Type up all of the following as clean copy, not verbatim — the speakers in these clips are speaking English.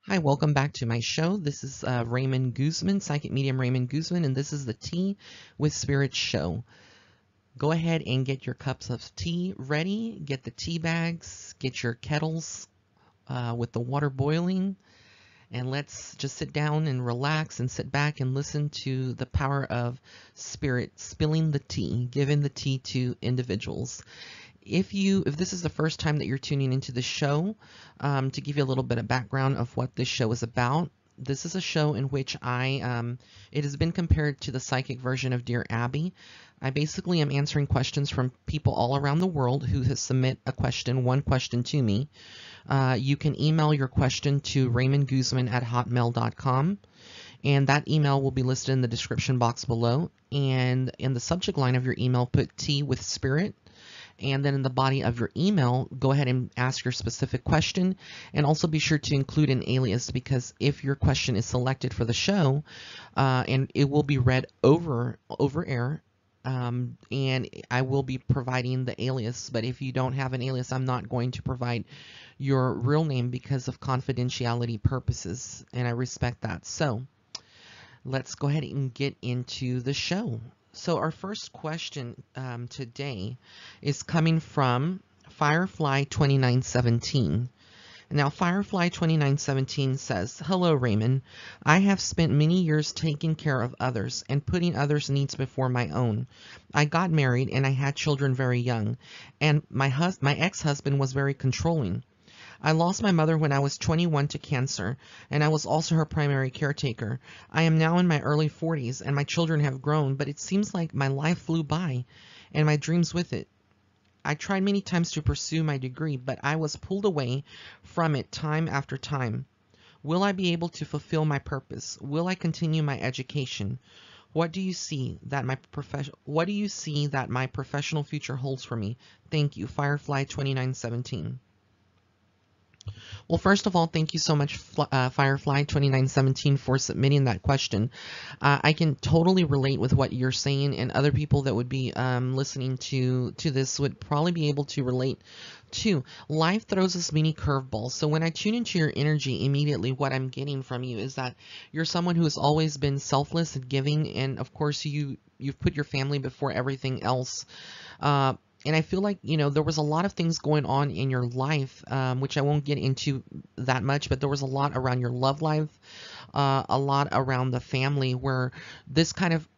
Hi, welcome back to my show. This is Raymond Guzman, Psychic Medium Raymond Guzman, and this is the Tea with Spirit show. Go ahead and get your cups of tea ready, get the tea bags, get your kettles with the water boiling, and let's just sit down and relax and sit back and listen to the power of Spirit spilling the tea, giving the tea to individuals. If this is the first time that you're tuning into the show, to give you a little bit of background of what this show is about, this is a show in which it has been compared to the psychic version of Dear Abby. I basically am answering questions from people all around the world who has submit one question to me. You can email your question to raymondguzman@hotmail.com. And that email will be listed in the description box below. And in the subject line of your email, put Tea with Spirit. And then in the body of your email, go ahead and ask your specific question, and also be sure to include an alias, because if your question is selected for the show, and it will be read over air, and I will be providing the alias. But if you don't have an alias, I'm not going to provide your real name because of confidentiality purposes, and I respect that. So let's go ahead and get into the show. So our first question today is coming from Firefly 2917. Now, Firefly 2917 says, "Hello, Raymond. I have spent many years taking care of others and putting others' needs before my own. I got married and I had children very young, and my ex-husband was very controlling. I lost my mother when I was 21 to cancer, and I was also her primary caretaker. I am now in my early 40s, and my children have grown, but it seems like my life flew by, and my dreams with it. I tried many times to pursue my degree, but I was pulled away from it time after time. Will I be able to fulfill my purpose? Will I continue my education? What do you see that my professional future holds for me? Thank you, Firefly 2917. Well, first of all, thank you so much, Firefly 2917, for submitting that question. I can totally relate with what you're saying, and other people that would be listening to this would probably be able to relate too. Life throws us many curveballs. So when I tune into your energy, immediately what I'm getting from you is that you're someone who has always been selfless and giving, and of course you've put your family before everything else. And I feel like, there was a lot of things going on in your life, which I won't get into that much, but there was a lot around your love life, a lot around the family, where this kind of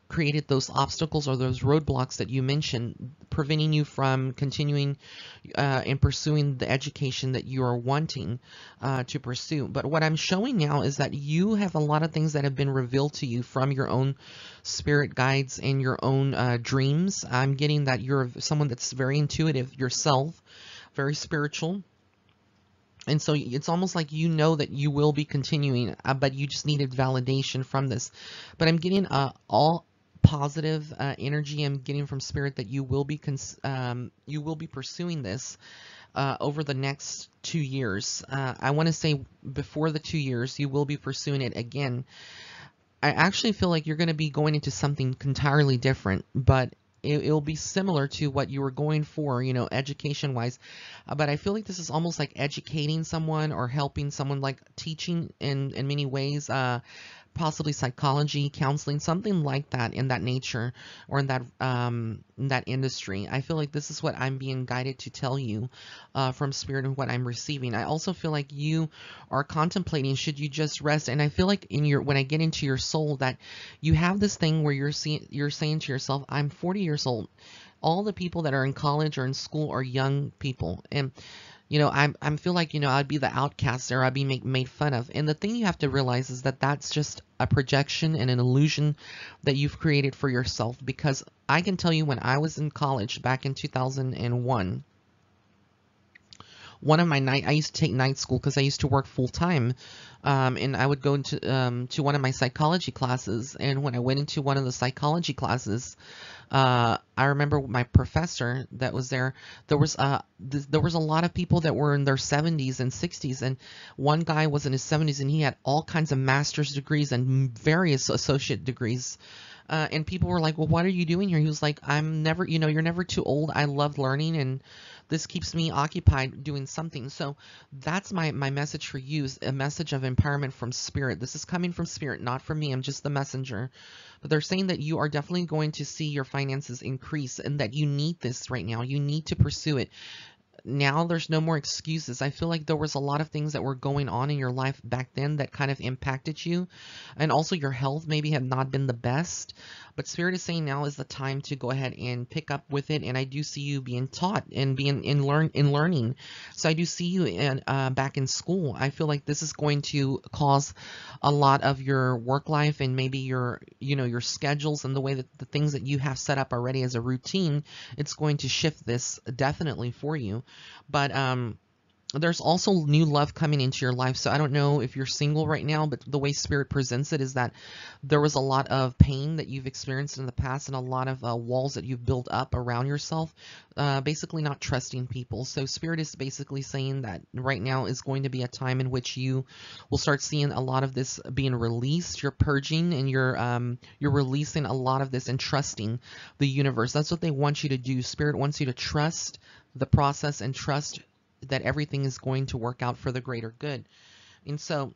created those obstacles or those roadblocks that you mentioned, preventing you from continuing and pursuing the education that you are wanting to pursue. But what I'm showing now is that you have a lot of things that have been revealed to you from your own spirit guides and your own dreams. I'm getting that you're someone that's very intuitive yourself, very spiritual. And so it's almost like you know that you will be continuing, but you just needed validation from this. But I'm getting all positive energy. I'm getting from Spirit that you will be pursuing this over the next 2 years. I want to say before the 2 years, you will be pursuing it again. I actually feel like you're going to be going into something entirely different, but it'll be similar to what you were going for, education wise. But I feel like this is almost like educating someone or helping someone, like teaching in many ways, possibly psychology, counseling, something like that, in that nature, or in that industry. I feel like this is what I'm being guided to tell you from Spirit, and what I'm receiving. I also feel like you are contemplating, should you just rest? And I feel like when I get into your soul, that you have this thing where you're saying to yourself, I'm 40 years old. All the people that are in college or in school are young people, and I feel like, I'd be the outcast, or I'd be made fun of. And the thing you have to realize is that that's just a projection and an illusion that you've created for yourself. Because I can tell you, when I was in college back in 2001, I used to take night school because I used to work full time, and I would go into to one of my psychology classes. And when I went into one of the psychology classes, I remember my professor that was there. There was a lot of people that were in their 70s and 60s, and one guy was in his 70s, and he had all kinds of master's degrees and various associate degrees. And people were like, "Well, what are you doing here?" He was like, "I'm never, you're never too old. I love learning." And this keeps me occupied doing something. So that's my message for you, is a message of empowerment from Spirit. This is coming from Spirit, not from me. I'm just the messenger. But they're saying that you are definitely going to see your finances increase, and that you need this right now. You need to pursue it. Now there's no more excuses. I feel like there was a lot of things that were going on in your life back then that kind of impacted you, and also your health maybe had not been the best, but Spirit is saying now is the time to go ahead and pick up with it. And I do see you being taught and being in learning. So I do see you in back in school. I feel like this is going to cause a lot of your work life, and maybe your, your schedules and the way that the things that you have set up already as a routine, it's going to shift this definitely for you. But there's also new love coming into your life. So I don't know if you're single right now, but the way Spirit presents it is that there was a lot of pain that you've experienced in the past, and a lot of walls that you've built up around yourself, basically not trusting people. So Spirit is basically saying that right now is going to be a time in which you will start seeing a lot of this being released. You're purging, and you're releasing a lot of this and trusting the universe. That's what they want you to do. Spirit wants you to trust the process and trust that everything is going to work out for the greater good. And so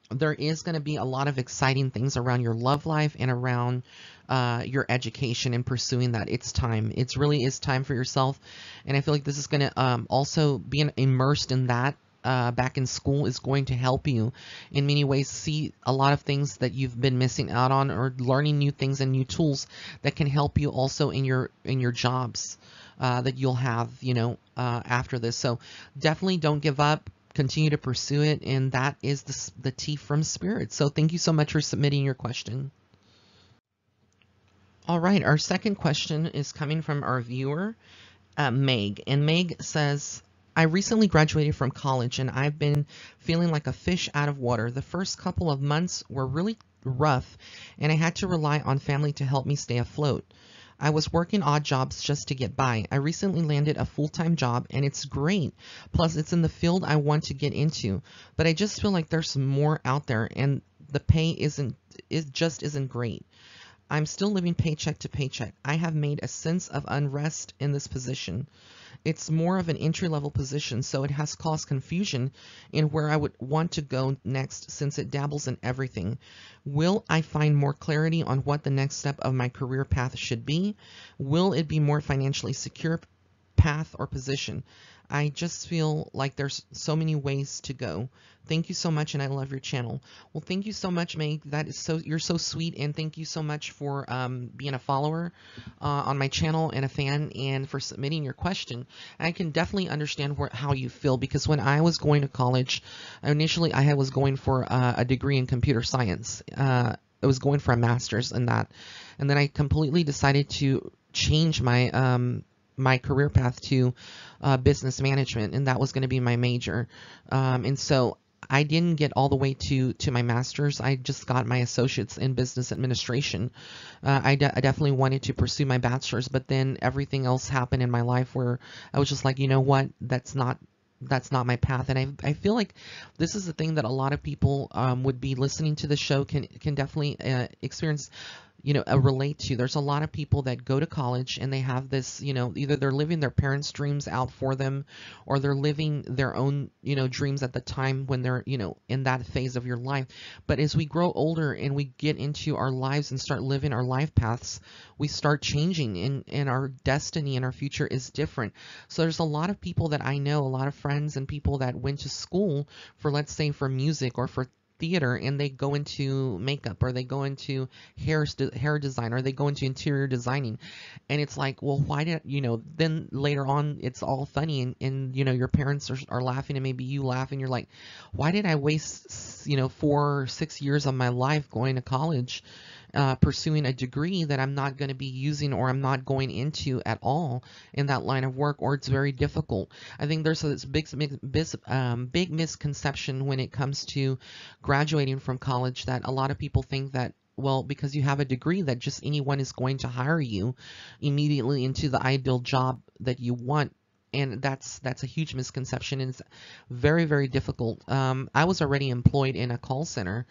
there is going to be a lot of exciting things around your love life and around your education and pursuing that. It's time. It really is time for yourself. And I feel like this is going to also being immersed in that back in school is going to help you in many ways see a lot of things that you've been missing out on, or learning new things and new tools that can help you also in your jobs that you'll have, after this. So definitely don't give up. Continue to pursue it, and that is the tea from Spirit. So thank you so much for submitting your question. All right, our second question is coming from our viewer, Meg. And Meg says, I recently graduated from college, and I've been feeling like a fish out of water. The first couple of months were really rough, and I had to rely on family to help me stay afloat. I was working odd jobs just to get by. I recently landed a full-time job, and it's great. Plus, it's in the field I want to get into. But I just feel like there's more out there, and the pay just isn't great. I'm still living paycheck to paycheck. I have made a sense of unrest in this position. It's more of an entry-level position, so it has caused confusion in where I would want to go next, since it dabbles in everything. Will I find more clarity on what the next step of my career path should be? Will it be more financially secure path or position? I just feel like there's so many ways to go. Thank you so much, and I love your channel. Well, thank you so much, Meg. You're so sweet, and thank you so much for being a follower on my channel and a fan, and for submitting your question. I can definitely understand how you feel, because when I was going to college, initially I was going for a degree in computer science. I was going for a master's in that, and then I completely decided to change my career path to business management, and that was going to be my major. And so I didn't get all the way to my master's. I just got my associates in business administration. I definitely wanted to pursue my bachelor's, but then everything else happened in my life where I was just like, you know what, that's not my path. And I feel like this is the thing that a lot of people would be listening to the show can definitely experience, relate to. There's a lot of people that go to college and they have this, either they're living their parents' dreams out for them, or they're living their own, dreams at the time when they're, in that phase of your life. But as we grow older and we get into our lives and start living our life paths, we start changing, and our destiny and our future is different. So there's a lot of people that I know, a lot of friends and people that went to school for, let's say, for music or for theater, and they go into makeup, or they go into hair design, or they go into interior designing, and it's like, well, why did then later on it's all funny, and your parents are laughing, and maybe you laugh, and you're like, why did I waste 4 or 6 years of my life going to college, pursuing a degree that I'm not going to be using, or I'm not going into at all in that line of work, or it's very difficult. I think there's this big misconception when it comes to graduating from college, that a lot of people think that, well, because you have a degree, that just anyone is going to hire you immediately into the ideal job that you want. And that's a huge misconception, and it's very, very difficult. I was already employed in a call center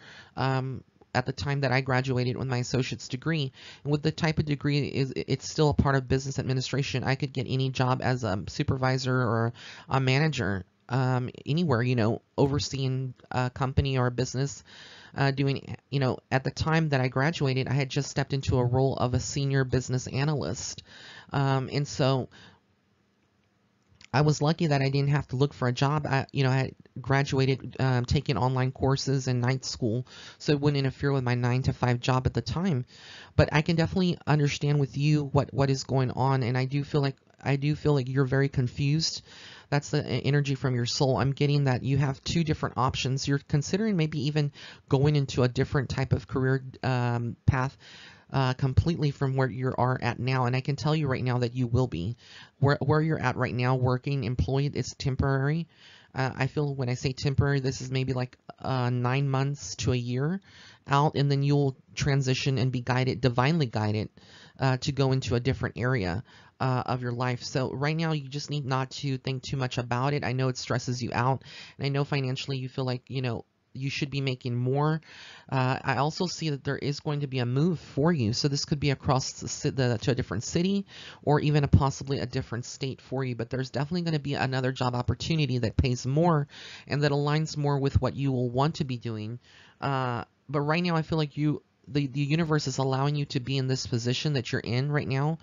at the time that I graduated with my associate's degree. And with the type of degree, it's still a part of business administration. I could get any job as a supervisor or a manager, anywhere, overseeing a company or a business, doing, at the time that I graduated, I had just stepped into a role of a senior business analyst. And so I was lucky that I didn't have to look for a job. I had graduated, taking online courses in night school, so it wouldn't interfere with my 9 to 5 job at the time. But I can definitely understand with you what is going on, and I do feel like you're very confused. That's the energy from your soul. I'm getting that you have two different options. You're considering maybe even going into a different type of career path, completely from where you are at now. And I can tell you right now that you will be. Where you're at right now, working, employed, is temporary. I feel when I say temporary, this is maybe like 9 months to a year out, and then you'll transition and be guided, divinely guided, to go into a different area of your life. So right now, you just need not to think too much about it. I know it stresses you out, and I know financially you feel like, you should be making more. I also see that there is going to be a move for you. So this could be across to a different city, or even possibly a different state for you. But there's definitely going to be another job opportunity that pays more and that aligns more with what you will want to be doing. But right now, I feel like the universe is allowing you to be in this position that you're in right now,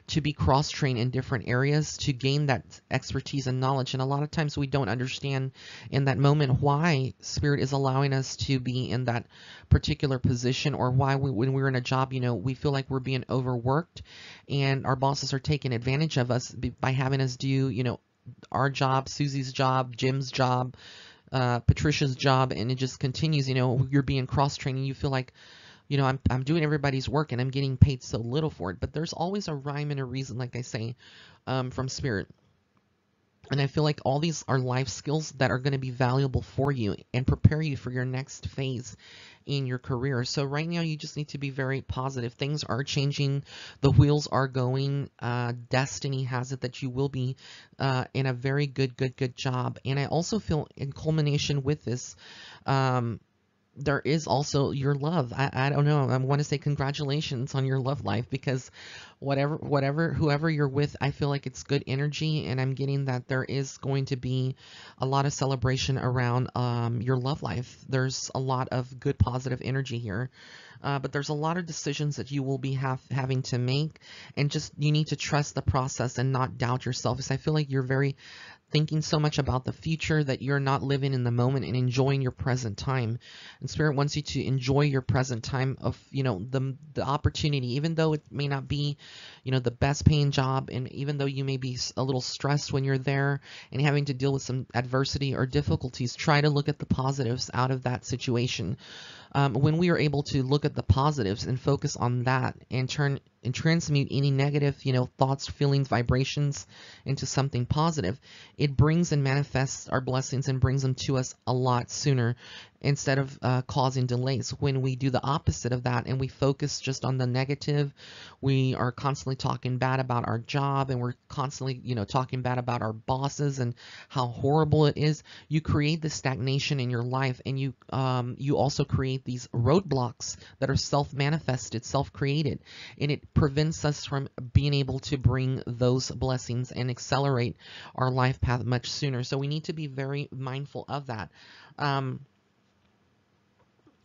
to be cross-trained in different areas, to gain that expertise and knowledge. And a lot of times we don't understand in that moment why Spirit is allowing us to be in that particular position, or why when we're in a job, we feel like we're being overworked and our bosses are taking advantage of us by having us do, our job, Susie's job, Jim's job, Patricia's job, and it just continues. You're being cross-trained and you feel like, I'm doing everybody's work and I'm getting paid so little for it. But there's always a rhyme and a reason, like I say, from Spirit. And I feel like all these are life skills that are going to be valuable for you and prepare you for your next phase in your career. So right now, you just need to be very positive. Things are changing. The wheels are going. Destiny has it that you will be in a very good job. And I also feel in culmination with this, there is also your love. I don't know. I want to say congratulations on your love life, because whoever you're with, I feel like it's good energy, and I'm getting that there is going to be a lot of celebration around your love life. There's a lot of good positive energy here. But there's a lot of decisions that you will be having to make, and just you need to trust the process and not doubt yourself. Because I feel like you're very thinking so much about the future that you're not living in the moment and enjoying your present time. And Spirit wants you to enjoy your present time of, the opportunity, even though it may not be, the best paying job, and even though you may be a little stressed when you're there and having to deal with some adversity or difficulties. Try to look at the positives out of that situation. When we are able to look at the positives and focus on that and transmute any negative, thoughts, feelings, vibrations into something positive, it brings and manifests our blessings and brings them to us a lot sooner, instead of causing delays. When we do the opposite of that and we focus just on the negative, we are constantly talking bad about our job, and we're constantly, talking bad about our bosses and how horrible it is. You create this stagnation in your life, and you also create these roadblocks that are self-manifested, self-created, and it prevents us from being able to bring those blessings and accelerate our life path much sooner. So we need to be very mindful of that.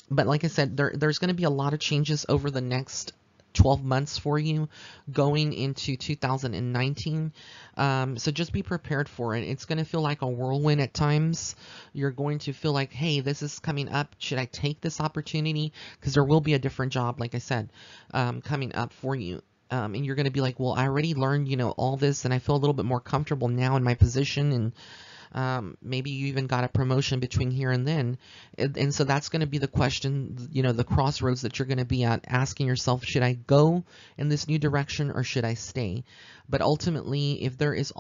But like I said, there's going to be a lot of changes over the next 12 months for you going into 2019. So just be prepared for it. It's going to feel like a whirlwind at times. You're going to feel like, hey, this is coming up. Should I take this opportunity? Because there will be a different job, like I said, coming up for you. And you're going to be like, well, I already learned, all this, and I feel a little bit more comfortable now in my position, and maybe you even got a promotion between here and then. And so that's going to be the question, the crossroads that you're going to be at, asking yourself, should I go in this new direction or should I stay? But ultimately, if there is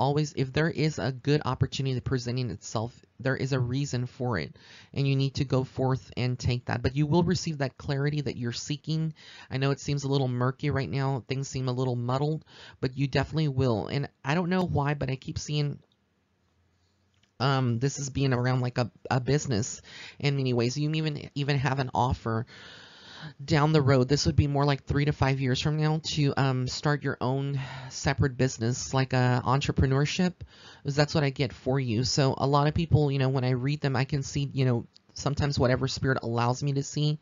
a good opportunity presenting itself, there is a reason for it, and you need to go forth and take that. But you will receive that clarity that you're seeking. I know it seems a little murky right now. Things seem a little muddled, but you definitely will. And I don't know why, but I keep seeing this is being around like a business in many ways. You even have an offer down the road. This would be more like 3 to 5 years from now to start your own separate business, like entrepreneurship. Because that's what I get for you. So a lot of people, when I read them, I can see, sometimes whatever spirit allows me to see,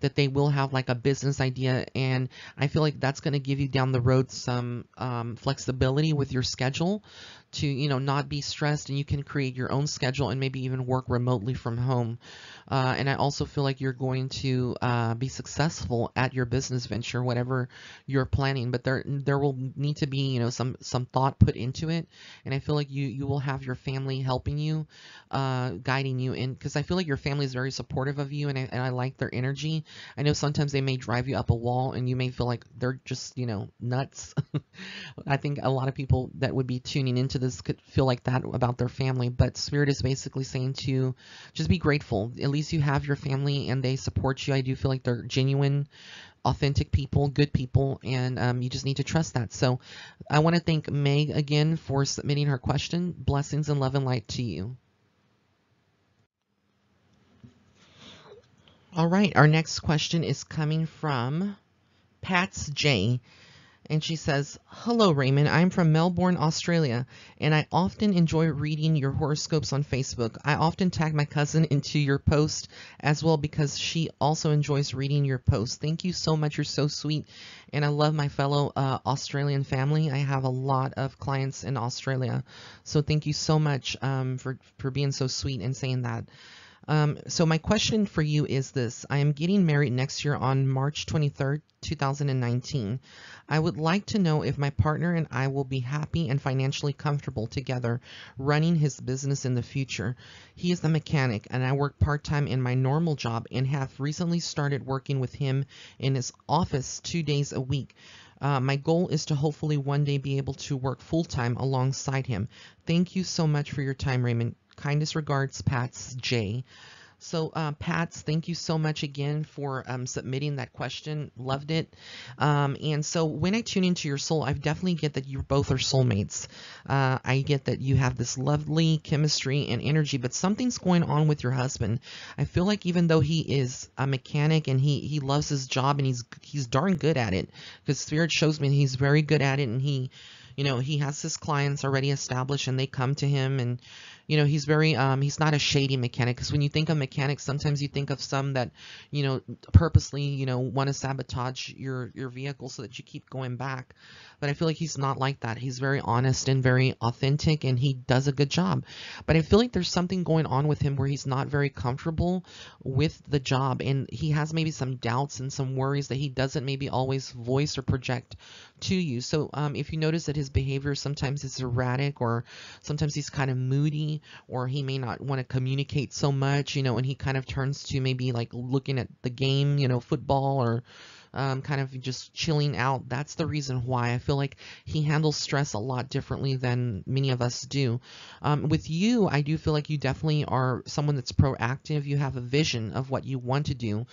that they will have like a business idea, and I feel like that's going to give you down the road some flexibility with your schedule to not be stressed, and you can create your own schedule and maybe even work remotely from home. And I also feel like you're going to be successful at your business venture, whatever you're planning. But there will need to be some thought put into it, and I feel like you will have your family helping you, guiding you in, because I feel like your family is very supportive of you, and I like their energy. I know sometimes they may drive you up a wall, and you may feel like they're just nuts. I think a lot of people that would be tuning into this could feel like that about their family, but Spirit is basically saying to just be grateful. At least you have your family and they support you. I do feel like they're genuine, authentic people, good people, and you just need to trust that. So I want to thank Meg again for submitting her question. Blessings and love and light to you. All right, our next question is coming from Pats J. And she says, "Hello, Raymond. I'm from Melbourne, Australia, and I often enjoy reading your horoscopes on Facebook. I often tag my cousin into your post as well because she also enjoys reading your posts. Thank you so much. You're so sweet, and I love my fellow Australian family. I have a lot of clients in Australia, so thank you so much for being so sweet and saying that." So my question for you is this. I am getting married next year on March 23rd, 2019. I would like to know if my partner and I will be happy and financially comfortable together running his business in the future. He is a mechanic and I work part-time in my normal job and have recently started working with him in his office 2 days a week. My goal is to hopefully one day be able to work full-time alongside him. Thank you so much for your time, Raymond. Kindest regards, Pats J. So, Pats, thank you so much again for submitting that question. Loved it. And so when I tune into your soul, I definitely get that you both are soulmates. I get that you have this lovely chemistry and energy, but something's going on with your husband. I feel like even though he is a mechanic and he loves his job and he's darn good at it, because Spirit shows me he's very good at it, and he has his clients already established and they come to him, and he's very he's not a shady mechanic, because when you think of mechanics, sometimes you think of some that purposely want to sabotage your vehicle so that you keep going back. But I feel like he's not like that. He's very honest and very authentic, and he does a good job. But I feel like there's something going on with him where he's not very comfortable with the job, and he has maybe some doubts and some worries that he doesn't maybe always voice or project to you. So if you notice that his behavior sometimes is erratic, or sometimes he's kind of moody, or he may not want to communicate so much, and he kind of turns to maybe like looking at the game, football, or kind of just chilling out. That's the reason why I feel like he handles stress a lot differently than many of us do. With you, I do feel like you definitely are someone that's proactive. You have a vision of what you want to do.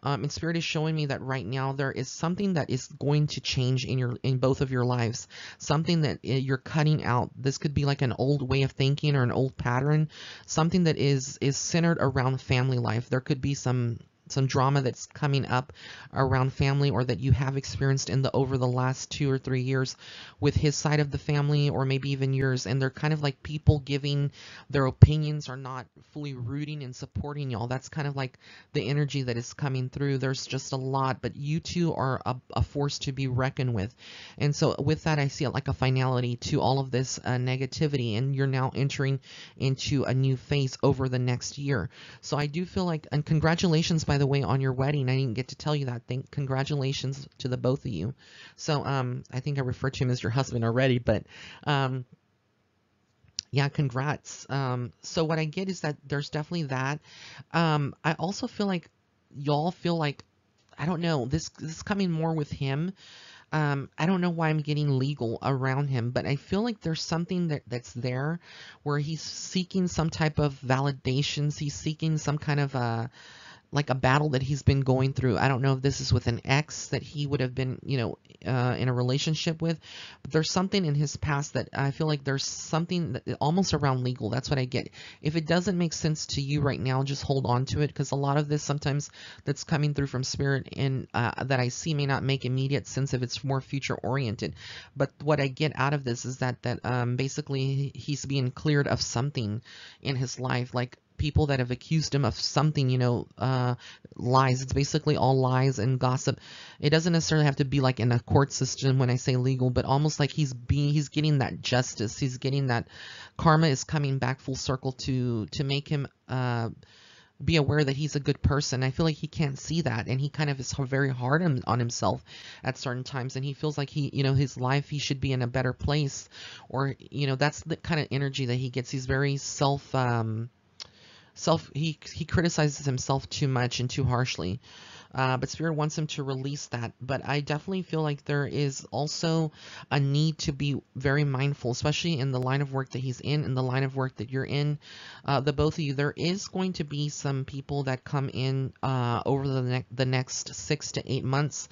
And Spirit is showing me that right now there is something that is going to change in both of your lives. Something that you're cutting out. This could be like an old way of thinking or an old pattern. Something that is centered around family life. There could be some drama that's coming up around family, or that you have experienced over the last 2 or 3 years with his side of the family, or maybe even yours, and they're kind of like people giving their opinions, or not fully rooting and supporting y'all. That's kind of like the energy that is coming through. There's just a lot, but you two are a force to be reckoned with. And so with that, I see it like a finality to all of this negativity, and you're now entering into a new phase over the next year. So I do feel like, and congratulations, by the way, on your wedding. I didn't get to tell you that. Congratulations to the both of you. So I think I referred to him as your husband already, but yeah, congrats. So what I get is that there's definitely that. I also feel like y'all feel like, I don't know, this is coming more with him. I don't know why I'm getting legal around him, but I feel like there's something that's there where he's seeking some type of validations. He's seeking some kind of like a battle that he's been going through. I don't know if this is with an ex that he would have been, in a relationship with, but there's something in his past that I feel like there's something that, almost around legal. That's what I get. If it doesn't make sense to you right now, just hold on to it, because a lot of this sometimes that's coming through from spirit and that I see may not make immediate sense if it's more future oriented. But what I get out of this is that basically he's being cleared of something in his life, like people that have accused him of something, lies. It's basically all lies and gossip. It doesn't necessarily have to be like in a court system when I say legal, but almost like he's getting that justice. He's getting that karma is coming back full circle to make him be aware that he's a good person. I feel like he can't see that, and he kind of is very hard on himself at certain times, and he feels like his life, he should be in a better place, or that's the kind of energy that he gets. He's very he criticizes himself too much and too harshly, but spirit wants him to release that. But I definitely feel like there is also a need to be very mindful, especially in the line of work that he's in the line of work that you're in, the both of you. There is going to be some people that come in over the next 6 to 8 months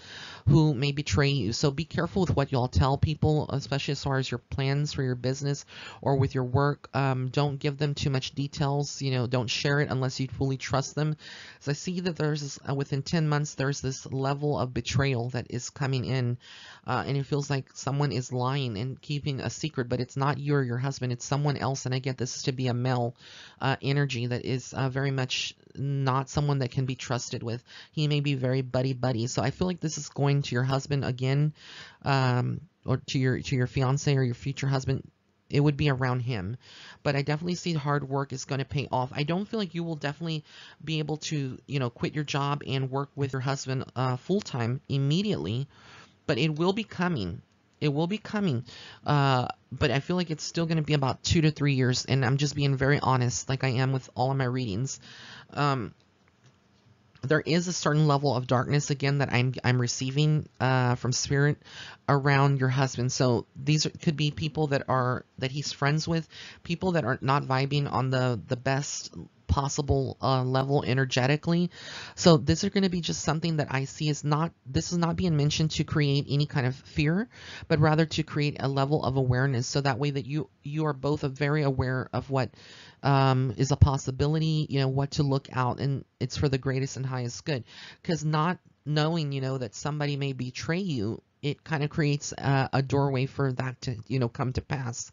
who may betray you. So be careful with what y'all tell people, especially as far as your plans for your business or with your work. Don't give them too much details. Don't share it unless you fully trust them. So I see that there's this, within 10 months, there's this level of betrayal that is coming in, and it feels like someone is lying and keeping a secret, but it's not you or your husband, it's someone else. And I get this to be a male energy that is very much not someone that can be trusted with. He may be very buddy. So I feel like this is going to your husband again, or to your fiance or your future husband. It would be around him. But I definitely see hard work is going to pay off. I don't feel like you will definitely be able to, quit your job and work with your husband full-time immediately, but it will be coming. It will be coming. But I feel like it's still going to be about 2 to 3 years, and I'm just being very honest, like I am with all of my readings. There is a certain level of darkness again that I'm receiving from spirit around your husband. So these could be people that he's friends with, people that are not vibing on the best possible level energetically. So this is going to be just something that I see is not, this is not being mentioned to create any kind of fear, but rather to create a level of awareness, so that way that you are both very aware of what is a possibility, what to look out, and it's for the greatest and highest good. Because not knowing, that somebody may betray you, it kind of creates a doorway for that to, come to pass.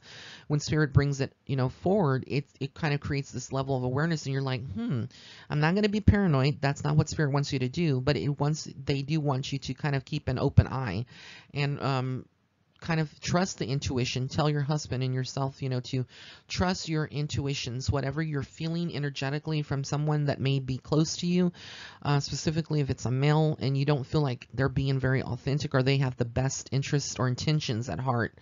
When spirit brings it, forward, it kind of creates this level of awareness, and you're like, I'm not going to be paranoid. That's not what spirit wants you to do, but they do want you to kind of keep an open eye and kind of trust the intuition. Tell your husband and yourself, to trust your intuitions, whatever you're feeling energetically from someone that may be close to you, specifically if it's a male and you don't feel like they're being very authentic or they have the best interests or intentions at heart,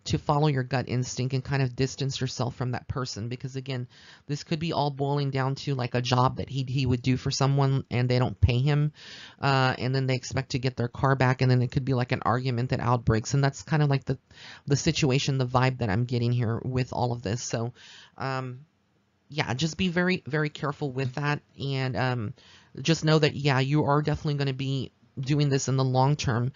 to follow your gut instinct and kind of distance yourself from that person. Because again, this could be all boiling down to like a job that he would do for someone and they don't pay him, and then they expect to get their car back, and then it could be like an argument that outbreaks, and that's kind of like the situation, the vibe that I'm getting here with all of this. So yeah, just be very, very careful with that, and just know that, yeah, you are definitely going to be doing this in the long term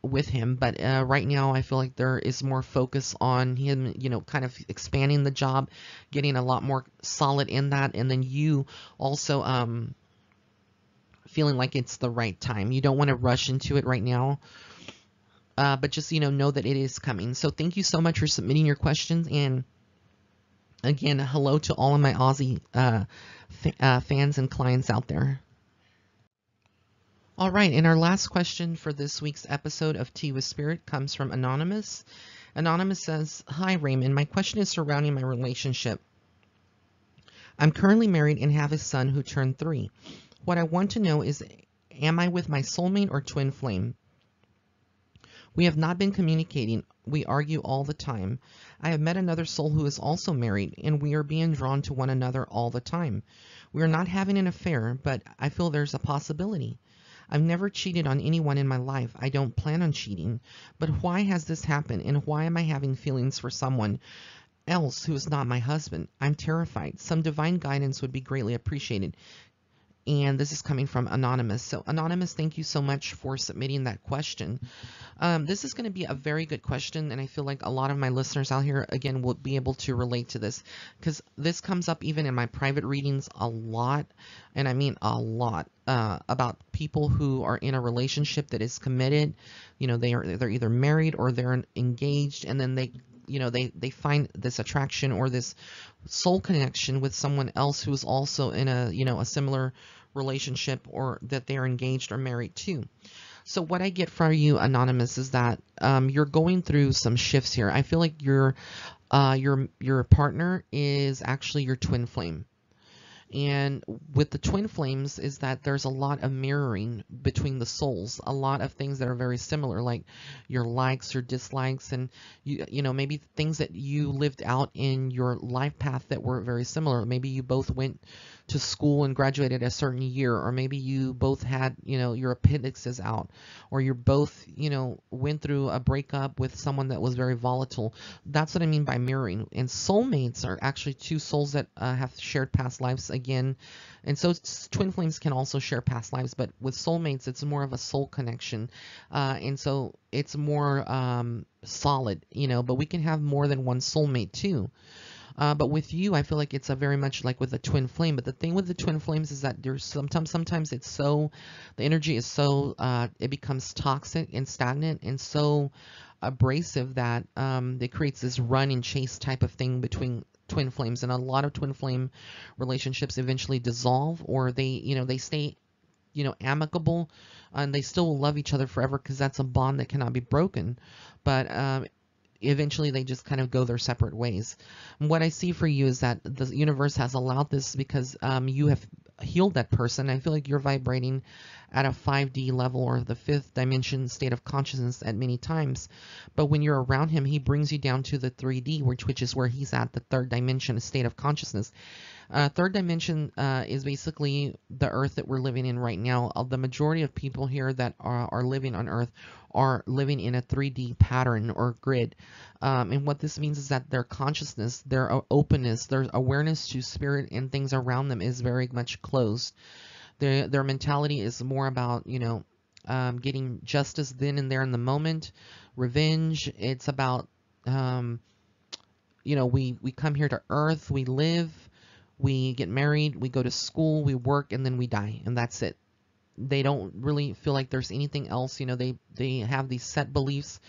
with him, but right now I feel like there is more focus on him, kind of expanding the job, getting a lot more solid in that, and then you also feeling like it's the right time. You don't want to rush into it right now, but just know that it is coming. So thank you so much for submitting your questions, and again, hello to all of my Aussie fans and clients out there. All right, and our last question for this week's episode of Tea with Spirit comes from Anonymous. Anonymous says, "Hi Raymond, my question is surrounding my relationship. I'm currently married and have a son who turned 3. What I want to know is, am I with my soulmate or twin flame? We have not been communicating. We argue all the time. I have met another soul who is also married, and we are being drawn to one another all the time. We are not having an affair, but I feel there's a possibility. I've never cheated on anyone in my life. I don't plan on cheating. But why has this happened, and why am I having feelings for someone else who is not my husband? I'm terrified. Some divine guidance would be greatly appreciated. And this is coming from Anonymous. So Anonymous, thank you so much for submitting that question. This is going to be a very good question, and I feel like a lot of my listeners out here, again, will be able to relate to this, because this comes up even in my private readings a lot, and I mean a lot, about people who are in a relationship that is committed. You know, they're either married or they're engaged, and then they find this attraction or this soul connection with someone else who is also in a similar relationship, or that they're engaged or married to. So what I get from you, Anonymous, is that you're going through some shifts here. I feel like your partner is actually your twin flame. And with the twin flames is that there's a lot of mirroring between the souls, a lot of things that are very similar, like your likes, your dislikes, and you know, maybe things that you lived out in your life path that were very similar. Maybe you both went to school and graduated a certain year, or maybe you both had, you know, your appendixes out, or you both, you know, went through a breakup with someone that was very volatile. That's what I mean by mirroring. And soulmates are actually two souls that have shared past lives again. And so twin flames can also share past lives, but with soulmates, it's more of a soul connection. And so it's more solid, you know, but we can have more than one soulmate too. But with you, I feel like it's a very much like with a twin flame. But the thing with the twin flames is that there's sometimes it's so, the energy is so, it becomes toxic and stagnant and so abrasive that it creates this run and chase type of thing between twin flames. And a lot of twin flame relationships eventually dissolve, or they stay, amicable, and they still will love each other forever because that's a bond that cannot be broken. But eventually they just kind of go their separate ways. And what I see for you is that the universe has allowed this because you have healed that person. I feel like you're vibrating at a 5D level, or the fifth dimension state of consciousness at many times. But when you're around him, he brings you down to the 3D, which is where he's at, the third dimension state of consciousness. Third dimension is basically the earth that we're living in right now. The majority of people here that are living on earth are living in a 3D pattern or grid. And what this means is that their consciousness, their openness, their awareness to spirit and things around them is very much closed. Their mentality is more about, getting justice then and there in the moment, revenge. It's about, we come here to earth, we live, we get married, we go to school, we work, and then we die, and that's it. They don't really feel like there's anything else. They have these set beliefs,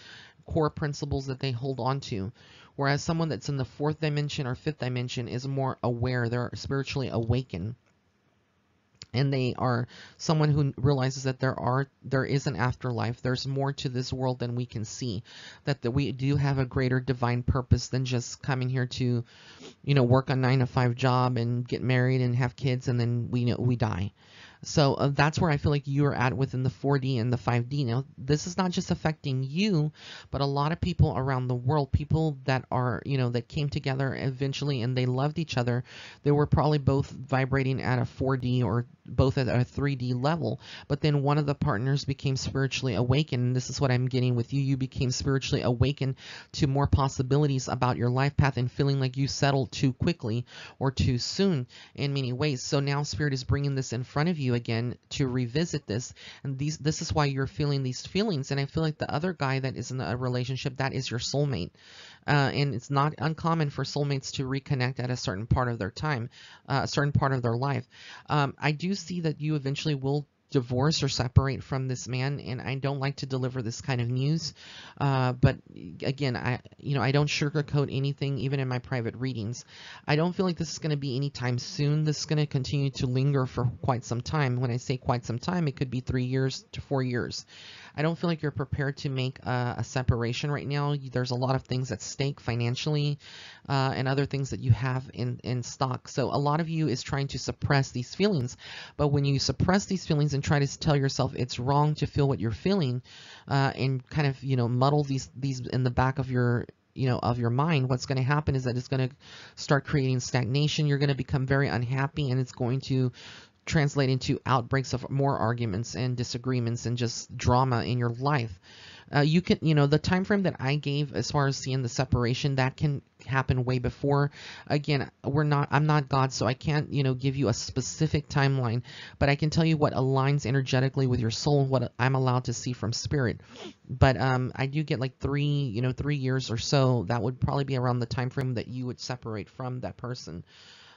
core principles that they hold on to. Whereas someone that's in the fourth dimension or fifth dimension is more aware. They're spiritually awakened. And they are someone who realizes that there is an afterlife. There's more to this world than we can see. That we do have a greater divine purpose than just coming here to, work a 9-to-5 job and get married and have kids, and then we die. So that's where I feel like you're at within the 4D and the 5D. Now, this is not just affecting you, but a lot of people around the world, people that are, that came together eventually and they loved each other. They were probably both vibrating at a 4D or both at a 3D level, but then one of the partners became spiritually awakened. And this is what I'm getting with you. You became spiritually awakened to more possibilities about your life path and feeling like you settled too quickly or too soon in many ways. So now Spirit is bringing this in front of you again to revisit this, and this is why you're feeling these feelings. And I feel like the other guy that is in a relationship, that is your soulmate, and it's not uncommon for soulmates to reconnect at a certain part of their time, a certain part of their life. I do see that you eventually will divorce or separate from this man, and I don't like to deliver this kind of news, but again, I don't sugarcoat anything, even in my private readings. I don't feel like this is going to be anytime soon. This is going to continue to linger for quite some time. When I say quite some time, it could be 3 years to 4 years. I don't feel like you're prepared to make a separation right now. There's a lot of things at stake financially, and other things that you have in stock. So a lot of you is trying to suppress these feelings. But when you suppress these feelings and try to tell yourself it's wrong to feel what you're feeling, and kind of muddle these in the back of your of your mind, what's going to happen is that it's going to start creating stagnation. You're going to become very unhappy, and it's going to translate into outbreaks of more arguments and disagreements and just drama in your life. You can, you know, the time frame that I gave as far as seeing the separation, that can happen way before. Again, I'm not God, so I can't, you know, give you a specific timeline, but I can tell you what aligns energetically with your soul and what I'm allowed to see from spirit. But I do get like 3 years or so. That would probably be around the time frame that you would separate from that person.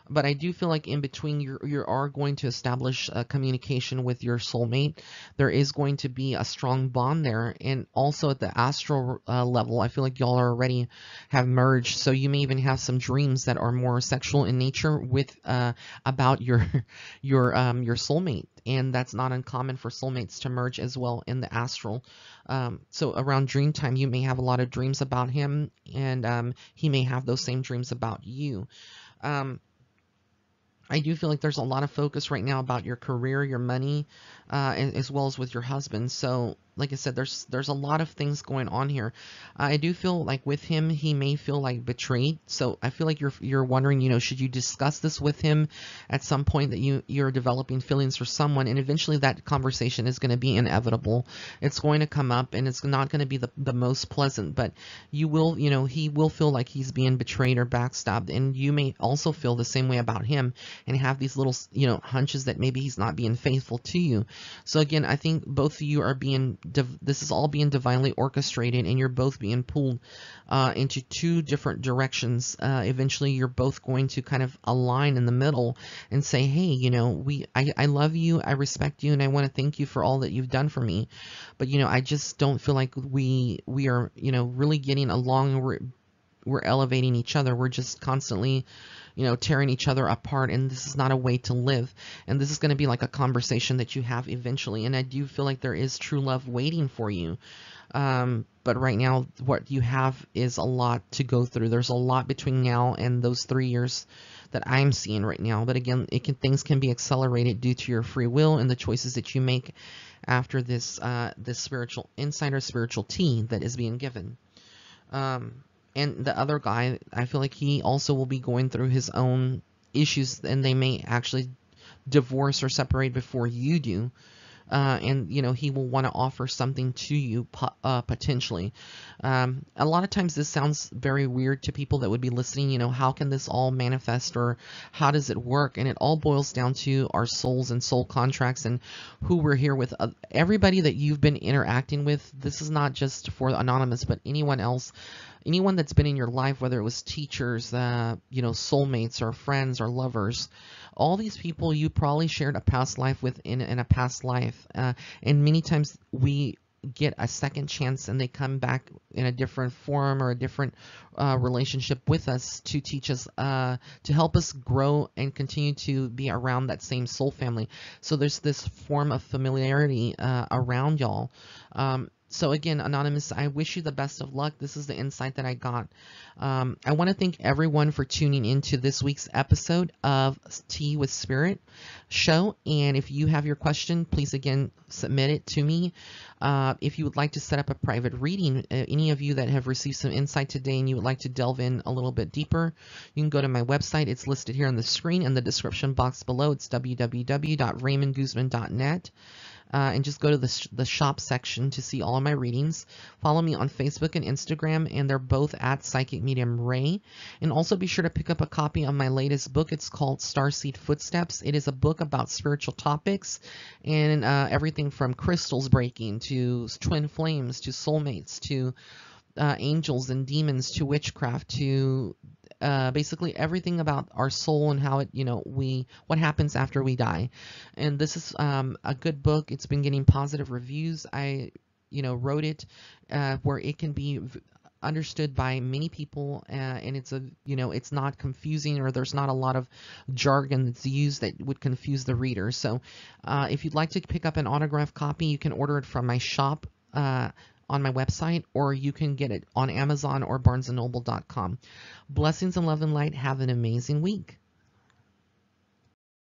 But I do feel like in between you are going to establish a communication with your soulmate. There is going to be a strong bond there, and also at the astral level, I feel like y'all are already have merged. So you may even have some dreams that are more sexual in nature with about your your soulmate, and that's not uncommon for soulmates to merge as well in the astral. So around dream time, you may have a lot of dreams about him, and he may have those same dreams about you. Um, I do feel like there's a lot of focus right now about your career, your money, as well as with your husband. So, like I said, there's a lot of things going on here. I do feel like with him, he may feel like betrayed. So I feel like you're wondering, you know, should you discuss this with him at some point that you're developing feelings for someone, and eventually that conversation is going to be inevitable. It's going to come up, and it's not going to be the most pleasant. But you will, you know, he will feel like he's being betrayed or backstabbed, and you may also feel the same way about him and have these little, you know, hunches that maybe he's not being faithful to you. So again, I think both of you are being, this is all being divinely orchestrated, and you're both being pulled into two different directions. Eventually, you're both going to kind of align in the middle and say, hey, you know, I love you, I respect you, and I want to thank you for all that you've done for me. But, you know, I just don't feel like we are, you know, really getting along. We're elevating each other. We're just constantly, you know, tearing each other apart, and this is not a way to live. And this is going to be like a conversation that you have eventually, and I do feel like there is true love waiting for you. But right now, what you have is a lot to go through. There's a lot between now and those 3 years that I'm seeing right now. But again, things can be accelerated due to your free will and the choices that you make after this this spiritual insight or spiritual tea that is being given. And the other guy, I feel like he also will be going through his own issues, and they may actually divorce or separate before you do. And, you know, he will want to offer something to you potentially. A lot of times this sounds very weird to people that would be listening. You know, how can this all manifest, or how does it work? And it all boils down to our souls and soul contracts and who we're here with. Everybody that you've been interacting with, this is not just for Anonymous, but anyone else. Anyone that's been in your life, whether it was teachers, you know, soulmates or friends or lovers, all these people you probably shared a past life with in a past life. And many times we get a second chance, and they come back in a different form or a different relationship with us to teach us, to help us grow and continue to be around that same soul family. So there's this form of familiarity around y'all. So again, Anonymous, I wish you the best of luck. This is the insight that I got. I want to thank everyone for tuning into this week's episode of Tea with Spirit show. And if you have your question, please again submit it to me. If you would like to set up a private reading, any of you that have received some insight today and you would like to delve in a little bit deeper, you can go to my website. It's listed here on the screen in the description box below. It's www.raymondguzman.net. And just go to the shop section to see all of my readings. Follow me on Facebook and Instagram, and they're both at Psychic Medium Ray. And also be sure to pick up a copy of my latest book. It's called Starseed Footsteps. It is a book about spiritual topics and everything from crystals breaking to twin flames to soulmates to angels and demons to witchcraft to basically everything about our soul and how it, you know, what happens after we die. And this is a good book. It's been getting positive reviews. I, you know, wrote it where it can be understood by many people, and it's a, you know, it's not confusing, or there's not a lot of jargon that's used that would confuse the reader. So if you'd like to pick up an autographed copy, you can order it from my shop on my website, or you can get it on Amazon or barnesandnoble.com. Blessings and love and light. Have an amazing week.